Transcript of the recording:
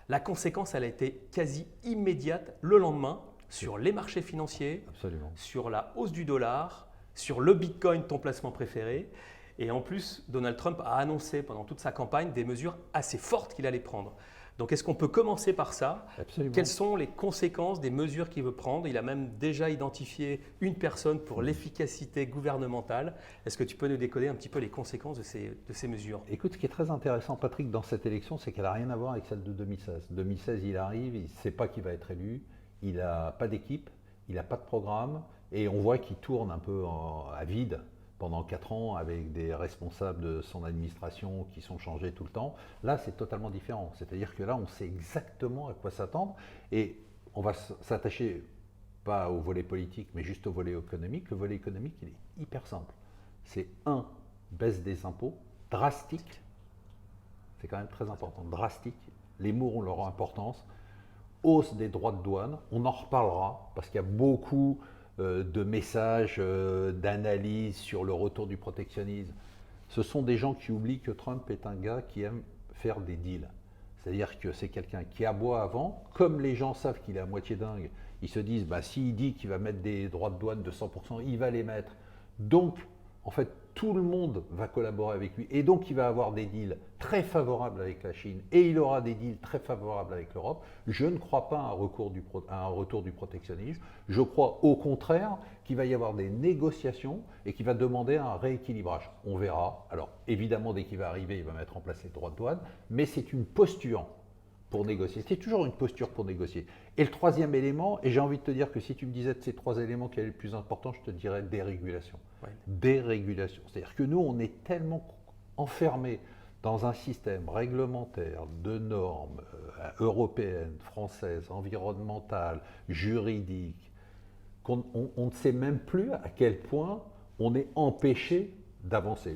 La conséquence, elle a été quasi immédiate le lendemain sur les marchés financiers, Absolument. sur la hausse du dollar, sur le Bitcoin, ton placement préféré. Et en plus, Donald Trump a annoncé pendant toute sa campagne des mesures assez fortes qu'il allait prendre. Donc est-ce qu'on peut commencer par ça? Absolument. Quelles sont les conséquences des mesures qu'il veut prendre? Il a même déjà identifié une personne pour l'efficacité gouvernementale. Est-ce que tu peux nous décoder un petit peu les conséquences de ces mesures? Écoute, ce qui est très intéressant, Patrick, dans cette élection, c'est qu'elle n'a rien à voir avec celle de 2016. 2016, il arrive, il ne sait pas qui va être élu, il n'a pas d'équipe, il n'a pas de programme, et on voit qu'il tourne un peu à vide pendant 4 ans avec des responsables de son administration qui sont changés tout le temps. Là, c'est totalement différent. C'est-à-dire que là, on sait exactement à quoi s'attendre, et on va s'attacher pas au volet politique, mais juste au volet économique. Le volet économique, il est hyper simple. C'est baisse des impôts, drastique, c'est quand même très important, drastique, les mots ont leur importance, hausse des droits de douane, on en reparlera, parce qu'il y a beaucoup de messages, d'analyses sur le retour du protectionnisme. Ce sont des gens qui oublient que Trump est un gars qui aime faire des deals. C'est-à-dire que c'est quelqu'un qui aboie avant, comme les gens savent qu'il est à moitié dingue, ils se disent, bah, s'il dit qu'il va mettre des droits de douane de 100%, il va les mettre. Donc, en fait, tout le monde va collaborer avec lui et donc il va avoir des deals très favorables avec la Chine et il aura des deals très favorables avec l'Europe. Je ne crois pas à un retour du protectionnisme. Je crois au contraire qu'il va y avoir des négociations et qu'il va demander un rééquilibrage. On verra. Alors évidemment, dès qu'il va arriver, il va mettre en place les droits de douane, mais c'est une posture pour négocier. C'est toujours une posture pour négocier. Et le troisième élément, et j'ai envie de te dire que si tu me disais de ces 3 éléments quel est le plus important, je te dirais dérégulation. Ouais. Dérégulation. C'est-à-dire que nous, on est tellement enfermés dans un système réglementaire de normes européennes, françaises, environnementales, juridiques, qu'on ne sait même plus à quel point on est empêché d'avancer.